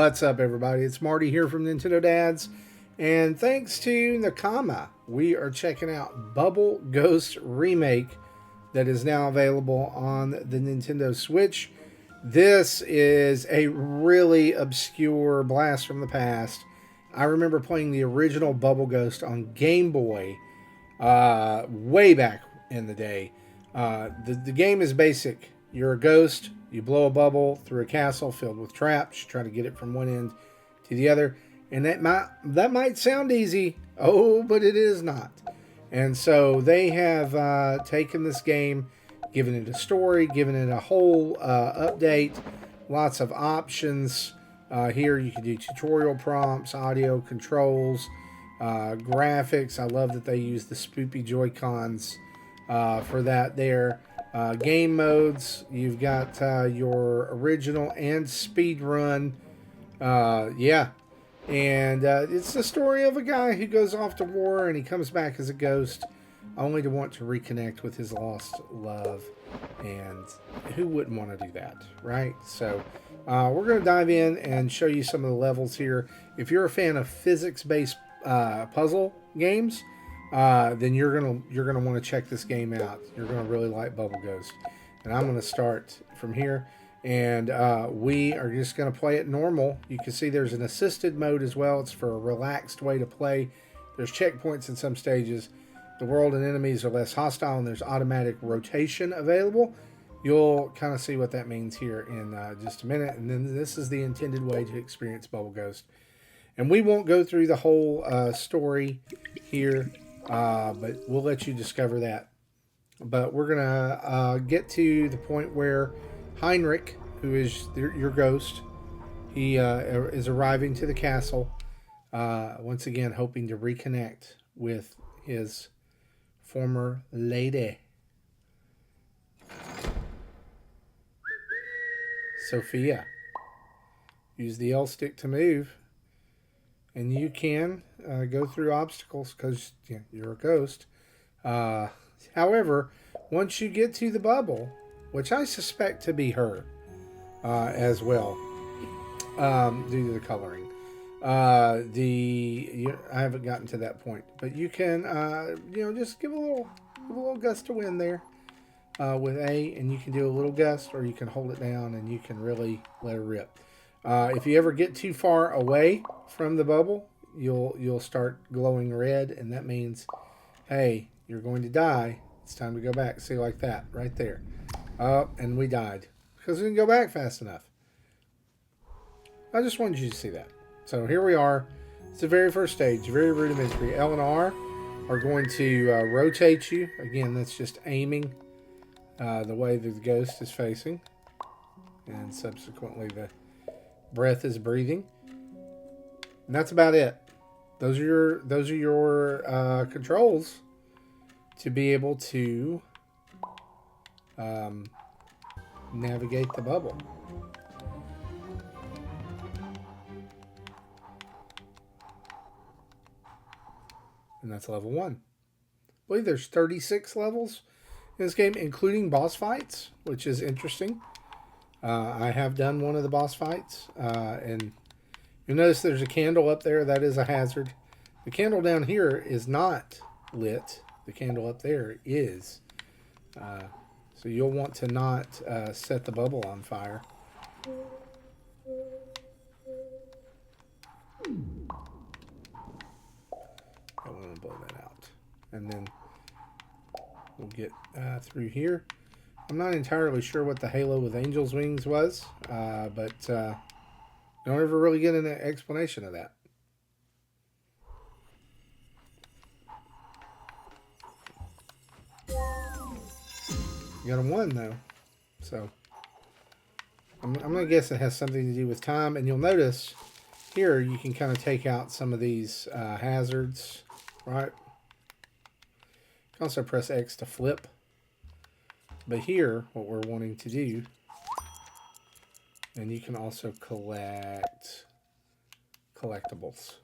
What's up, everybody? It's Marty here from Nintendo Dads, and thanks to Nakama, we are checking out Bubble Ghost Remake that is now available on the Nintendo Switch. This is a really obscure blast from the past. I remember playing the original Bubble Ghost on Game Boy way back in the day. The game is basic. You're a ghost. You blow a bubble through a castle filled with traps. You try to get it from one end to the other, and that might sound easy. Oh, but it is not. And so they have taken this game, given it a story, given it a whole update, lots of options. Here you can do tutorial prompts, audio controls, graphics. I love that they use the spoopy Joy-Cons for that there. Game modes, you've got your original and speed run. Yeah. And it's the story of a guy who goes off to war and he comes back as a ghost only to want to reconnect with his lost love. And who wouldn't want to do that, right? So we're going to dive in and show you some of the levels here. If you're a fan of physics-based puzzle games, then you're gonna want to check this game out. You're gonna really like Bubble Ghost, and I'm gonna start from here, and we are just gonna play it normal. You can see there's an assisted mode as well. It's for a relaxed way to play. There's checkpoints in some stages. The world and enemies are less hostile, and there's automatic rotation available. You'll kind of see what that means here in just a minute, and then this is the intended way to experience Bubble Ghost. And we won't go through the whole story here. But we'll let you discover that. But we're going to get to the point where Heinrich, who is your ghost, he is arriving to the castle, once again hoping to reconnect with his former lady, Sophia. Use the L stick to move. And you can go through obstacles because you're a ghost. However, once you get to the bubble, which I suspect to be her as well, due to the coloring, I haven't gotten to that point, but you can just give a little gust of wind there with A, and you can do a little gust, or you can hold it down and you can really let her rip. If you ever get too far away from the bubble, you'll start glowing red, and that means, hey, you're going to die. It's time to go back. See, like that, right there. And we died because we didn't go back fast enough. I just wanted you to see that. So here we are. It's the very first stage, very rudimentary. L and R are going to rotate you. Again, that's just aiming the way that the ghost is facing, and subsequently the breath is breathing, and that's about it. Those are your controls to be able to navigate the bubble. And that's level 1. I believe there's 36 levels in this game, including boss fights, which is interesting. I have done one of the boss fights, and you'll notice there's a candle up there. That is a hazard. The candle down here is not lit. The candle up there is. So you'll want to not set the bubble on fire. I want to blow that out. And then we'll get through here. I'm not entirely sure what the Halo with Angel's Wings was, but don't ever really get an explanation of that. You got a 1, though. So I'm going to guess it has something to do with time. And you'll notice here you can kind of take out some of these hazards, right? You can also press X to flip. But here, what we're wanting to do, and you can also collect collectibles,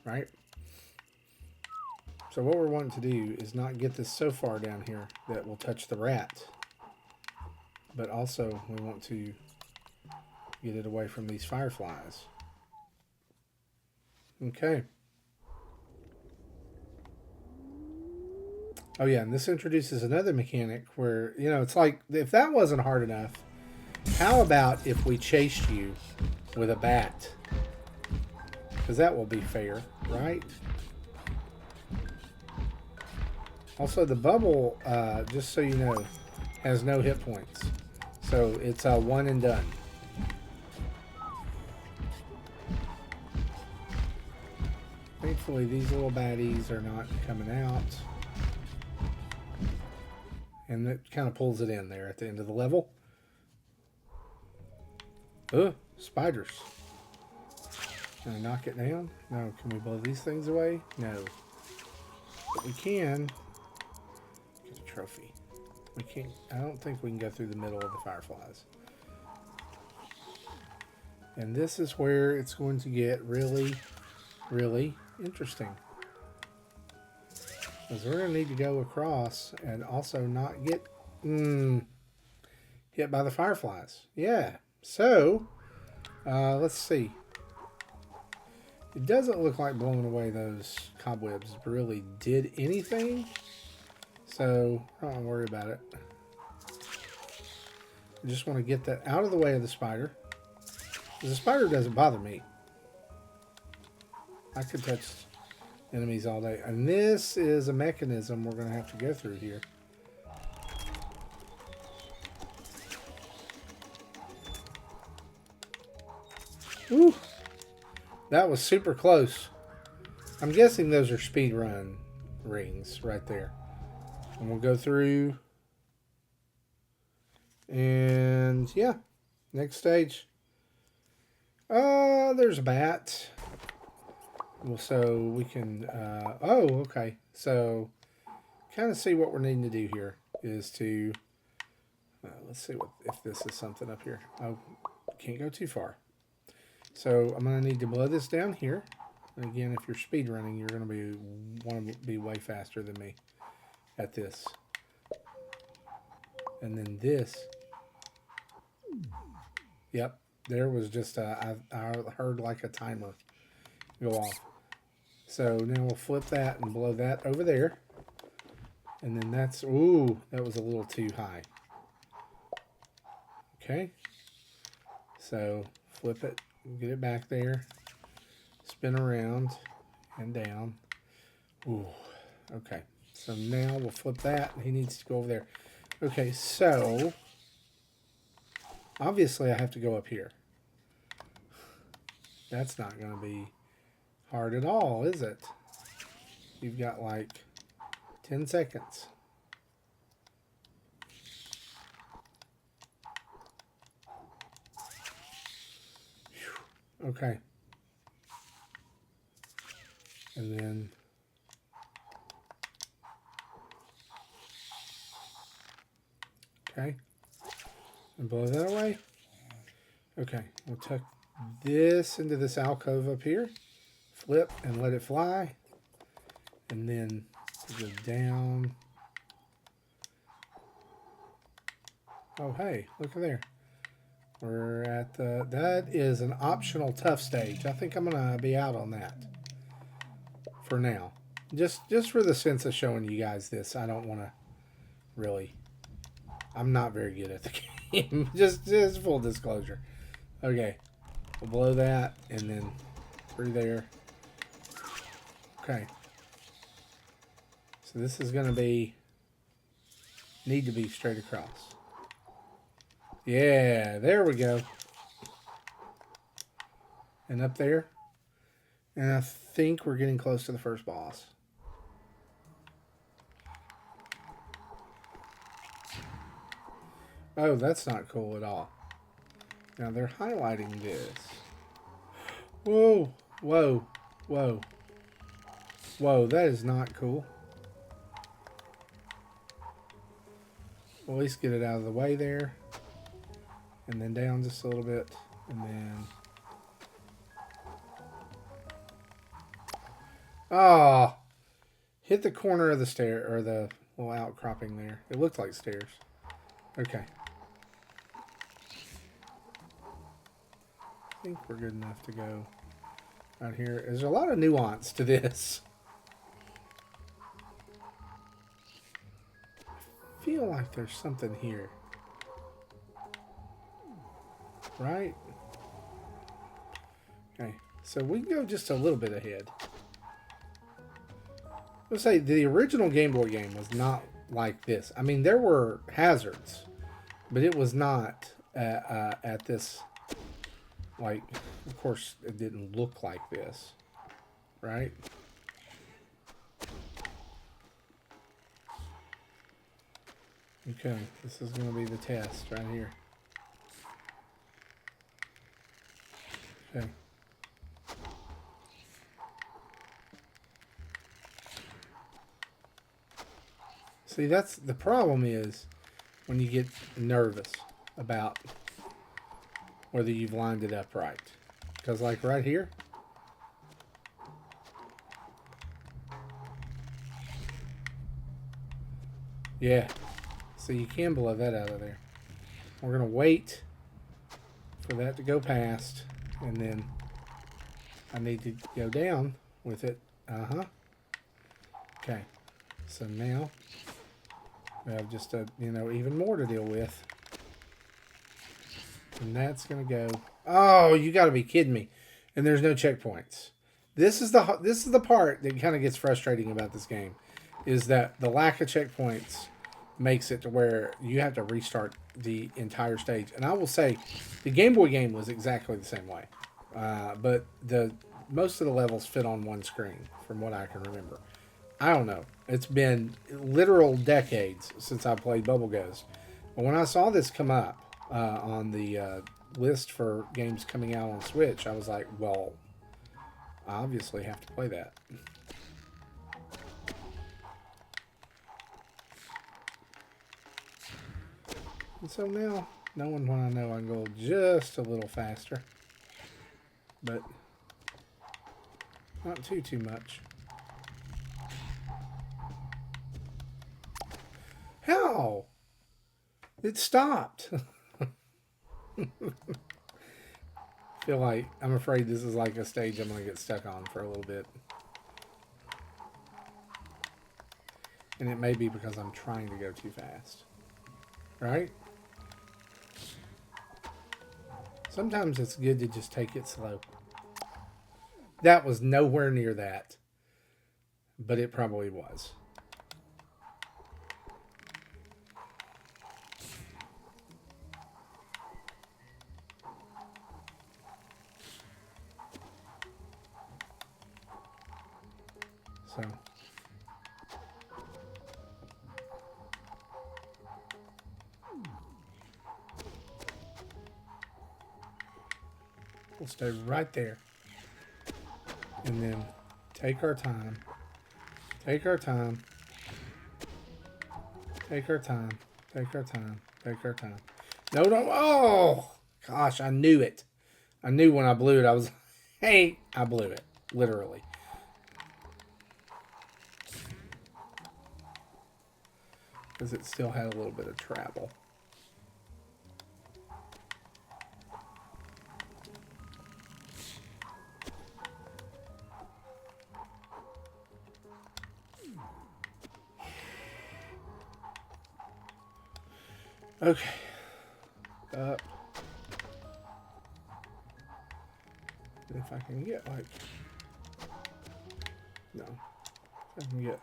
right? So what we're wanting to do is not get this so far down here that we'll touch the rat, but also we want to get it away from these fireflies. Okay. Oh yeah, and this introduces another mechanic where, you know, it's like, if that wasn't hard enough, how about if we chased you with a bat? Because that will be fair, right? Also, the bubble, just so you know, has no hit points. So it's a one and done. Thankfully, these little baddies are not coming out. And it kind of pulls it in there at the end of the level. Ugh, spiders. Can I knock it down? No. Can we blow these things away? No. But we can get a trophy. We can't. I don't think we can go through the middle of the fireflies. And this is where it's going to get really, really interesting. Because we're going to need to go across and also not get hit by the fireflies. Yeah. So, let's see. It doesn't look like blowing away those cobwebs really did anything. So, I don't worry about it. I just want to get that out of the way of the spider. The spider doesn't bother me. I could touch enemies all day. And this is a mechanism we're going to have to go through here. Woo! That was super close. I'm guessing those are speedrun rings right there. And we'll go through. And yeah, next stage. There's a bat. Well, so we can, oh, okay. So, kind of see what we're needing to do here is to, let's see if this is something up here. Oh, can't go too far. So, I'm going to need to blow this down here. And again, if you're speed running, you're going to want to be way faster than me at this. And then this. Yep, there was just I heard like a timer go off. So now we'll flip that and blow that over there. And then that's, ooh, that was a little too high. Okay. So flip it, get it back there, spin around and down. Ooh, okay. So now we'll flip that. He needs to go over there. Okay, so obviously I have to go up here. That's not going to be hard at all, is it? You've got like 10 seconds. Whew. Okay. And then okay. And blow that away. Okay, we'll tuck this into this alcove up here. Flip and let it fly. And then go down. Oh, hey, look at there. We're at the, that is an optional tough stage. I think I'm going to be out on that for now. Just for the sense of showing you guys this. I don't want to really, I'm not very good at the game. just full disclosure. Okay, we'll blow that and then through there. Okay. So this is going to be, need to be straight across. Yeah, there we go. And up there. And I think we're getting close to the first boss. Oh, that's not cool at all. Now they're highlighting this. Whoa, whoa, whoa. Whoa, that is not cool. We'll at least get it out of the way there. And then down just a little bit. And then... oh, hit the corner of the stair, or the little outcropping there. It looked like stairs. Okay. I think we're good enough to go right here. There's a lot of nuance to this. I feel like there's something here. Right? Okay, so we can go just a little bit ahead. Let's say the original Game Boy game was not like this. I mean, there were hazards, but it was not at this, like, of course, it didn't look like this, right? Okay, this is going to be the test right here. Okay. See, that's the problem is when you get nervous about whether you've lined it up right. Because like right here, yeah. So you can blow that out of there. We're going to wait for that to go past, and then I need to go down with it. Okay. So now we have just even more to deal with. And that's going to go. Oh, you got to be kidding me. And there's no checkpoints. This is the part that kind of gets frustrating about this game, is that the lack of checkpoints makes it to where you have to restart the entire stage. And I will say, the Game Boy game was exactly the same way, but most of the levels fit on one screen, from what I can remember. I don't know. It's been literal decades since I played Bubble Ghost, but when I saw this come up on the list for games coming out on Switch, I was like, well, I obviously have to play that. And so now, knowing what I know, I can go just a little faster. But not too much. How? It stopped. Feel like, I'm afraid this is like a stage I'm going to get stuck on for a little bit. And it may be because I'm trying to go too fast. Right? Sometimes it's good to just take it slow. That was nowhere near that. But it probably was. So. We'll stay right there. And then take our time. Take our time. Take our time. Take our time. Take our time. No, don't. Oh! Gosh, I knew it. I knew when I blew it, I was, hey, I blew it. Literally. Because it still had a little bit of travel. Okay. Up. If I can get, like... No. If I can get...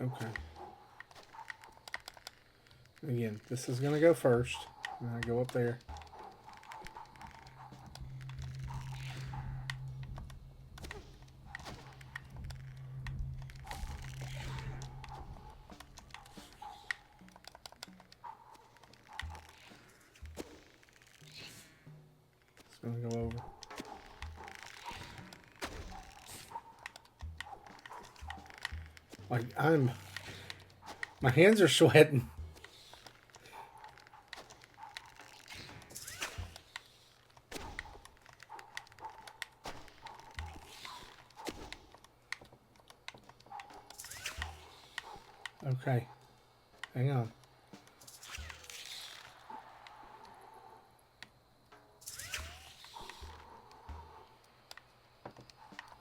Okay. Again, this is going to go first. And I go up there. It's going to go over. Like, my hands are sweating. Okay. Hang on.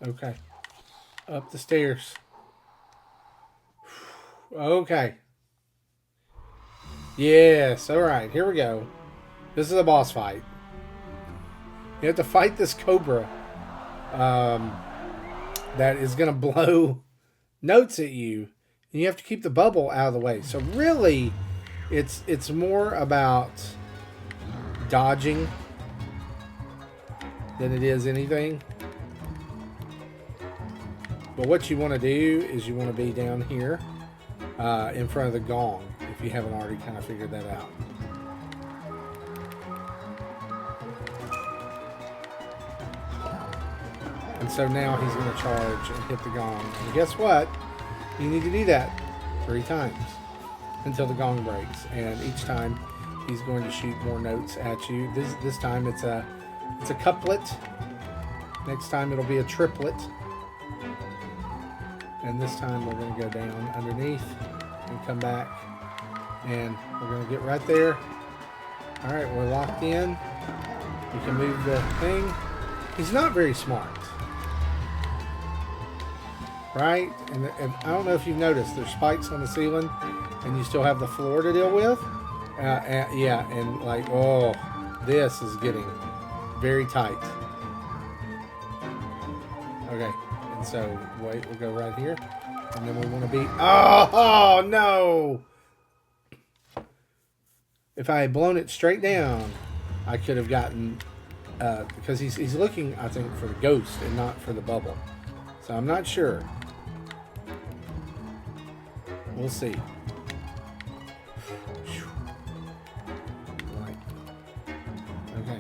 Okay. Up the stairs. Okay. Yes. Alright. Here we go. This is a boss fight. You have to fight this cobra that is going to blow notes at you. And you have to keep the bubble out of the way. So really, it's more about dodging than it is anything. But what you want to do is you want to be down here in front of the gong, if you haven't already kind of figured that out. And so now he's going to charge and hit the gong. And guess what? You need to do that 3 times until the gong breaks. And each time he's going to shoot more notes at you. This time it's a couplet. Next time it'll be a triplet. And this time we're going to go down underneath and come back. And we're going to get right there. Alright, we're locked in. We can move the thing. He's not very smart. Right? And I don't know if you've noticed, there's spikes on the ceiling and you still have the floor to deal with. Yeah, and like, oh, this is getting very tight. Okay, and so, wait, we'll go right here. And then we want to be, oh no! If I had blown it straight down, I could have gotten, because he's looking, I think, for the ghost and not for the bubble. So I'm not sure. We'll see. Right. Okay.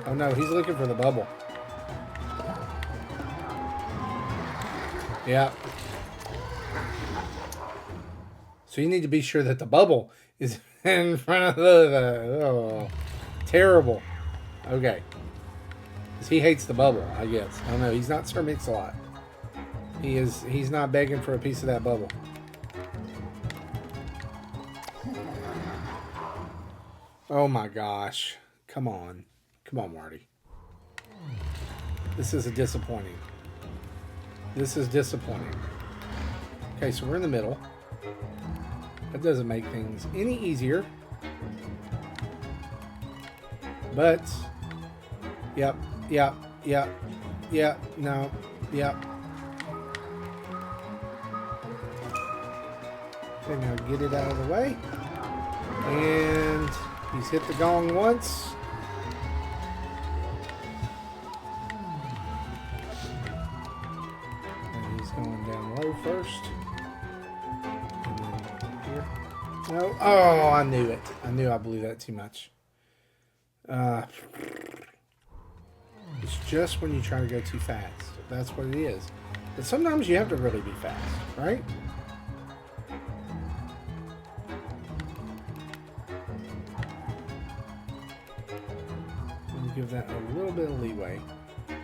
Oh no, he's looking for the bubble. Yeah. So you need to be sure that the bubble is in front of the oh, terrible. Okay. Because he hates the bubble, I guess. I don't know. He's not Sir Mix-a-Lot. He's not begging for a piece of that bubble. Oh my gosh. Come on. Come on, Marty. This is disappointing. This is disappointing. Okay, so we're in the middle. That doesn't make things any easier. But, yep, no, yep. Okay, now get it out of the way. And he's hit the gong once. And he's going down low first. And then here. No. Oh, I knew it. I knew I blew that too much. It's just when you try to go too fast. That's what it is. But sometimes you have to really be fast, right? Give that a little bit of leeway. There.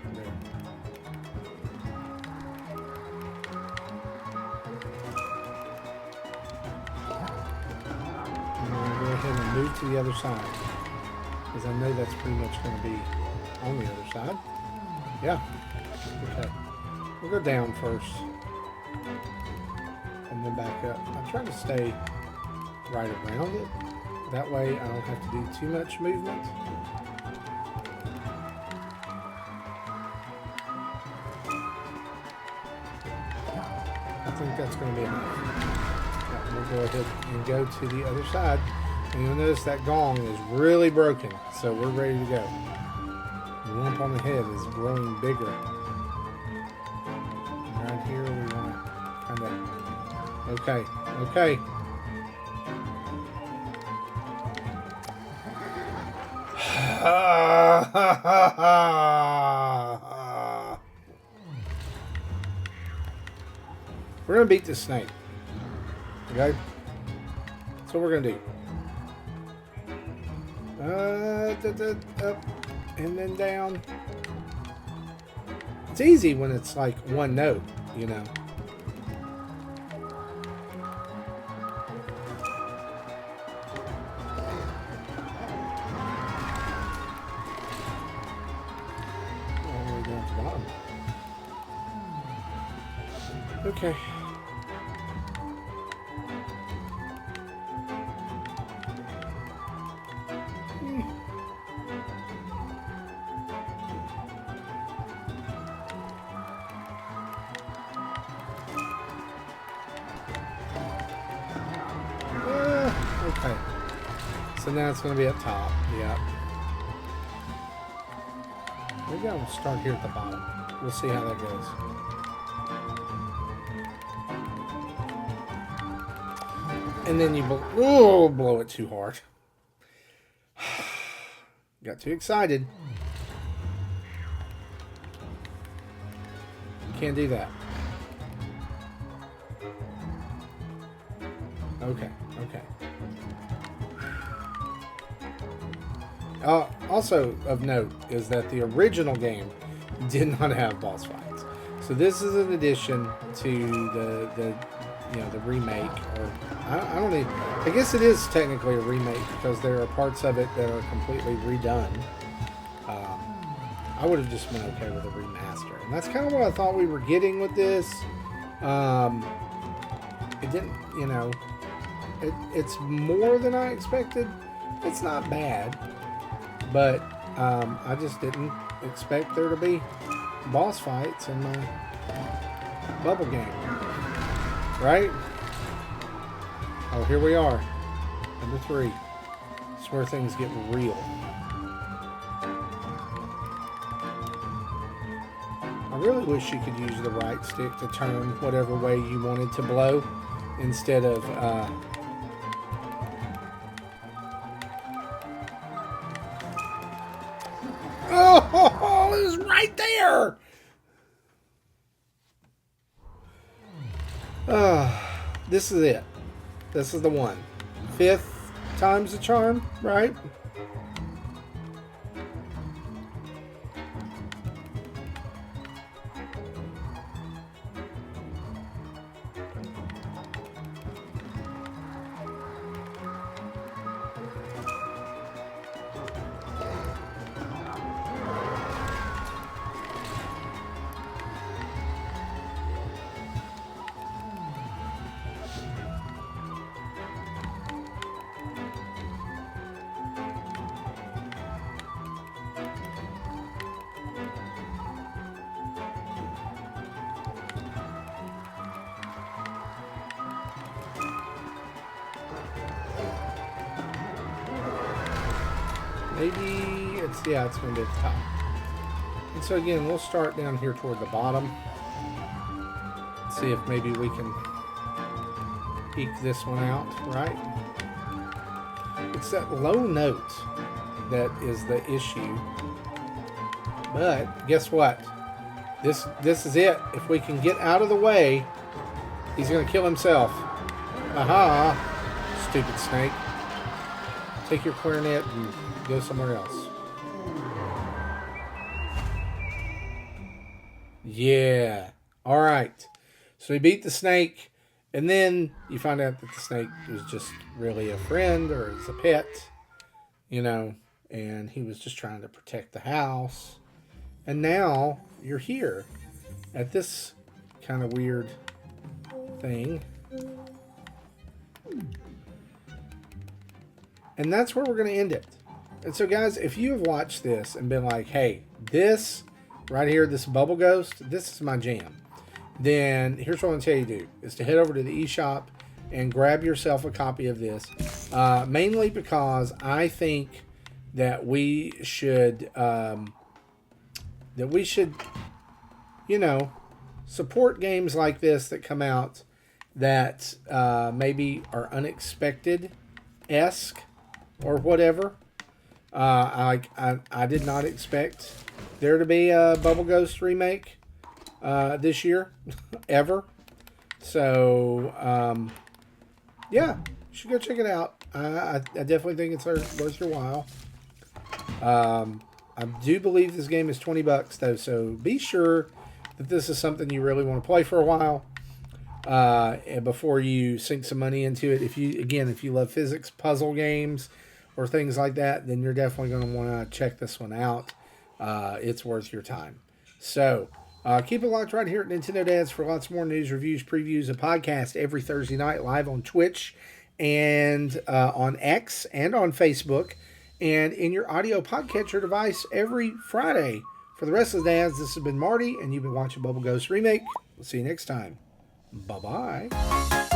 And we're going to go ahead and move to the other side. Because I know that's pretty much going to be on the other side. Yeah. Okay. We'll go down first. And then back up. I'm trying to stay right around it. That way I don't have to do too much movement. I think that's going to be enough. Yeah, we'll go ahead and go to the other side. And you'll notice that gong is really broken. So we're ready to go. The lump on the head is growing bigger. And right here we want to kind of... Okay, okay. We're going to beat this snake. Okay? That's what we're going to do. Up and then down. It's easy when it's like one note. you know. All the way down to the bottom. Okay. Okay. So now it's going to be up top. Yep. Maybe I'll start here at the bottom. We'll see how that goes. And then you blow it too hard. Got too excited. Can't do that. Okay, okay. Also of note is that the original game did not have boss fights. So this is an addition to the remake, or I don't even, I guess it is technically a remake because there are parts of it that are completely redone. I would have just been okay with a remaster, and that's kind of what I thought we were getting with this. It didn't, you know, it's more than I expected. It's not bad, but I just didn't expect there to be boss fights in my Bubble game. Right? Oh, here we are. Number 3. It's where things get real. I really wish you could use the right stick to turn whatever way you wanted to blow instead of oh, it was right there. This is it. This is the one. 5th time's the charm, right? Maybe it's going to be at the top. And so again, we'll start down here toward the bottom. See if maybe we can eke this one out, right? It's that low note that is the issue. But guess what? This is it. If we can get out of the way, he's going to kill himself. Aha! Stupid snake. Take your clarinet and go somewhere else. Yeah. All right. So he beat the snake, and then you find out that the snake was just really a friend or is a pet, you know, and he was just trying to protect the house. And now you're here at this kind of weird thing. And that's where we're going to end it. And so, guys, if you have watched this and been like, hey, this right here, this Bubble Ghost, this is my jam, then here's what I'm going to tell you to do, is to head over to the eShop and grab yourself a copy of this. Mainly because I think that we should, you know, support games like this that come out that maybe are unexpected-esque or whatever. I did not expect there to be a Bubble Ghost remake this year, ever. So, yeah, you should go check it out. I definitely think it's worth your while. I do believe this game is $20 though, so be sure that this is something you really want to play for a while and before you sink some money into it. If you love physics puzzle games or things like that, then you're definitely going to want to check this one out. It's worth your time. So keep it locked right here at Nintendo Dads for lots more news, reviews, previews, and podcast every Thursday night live on Twitch and on X and on Facebook and in your audio podcatcher device every Friday. For the rest of the dads, this has been Marty, and you've been watching Bubble Ghost Remake. We'll see you next time. Bye-bye.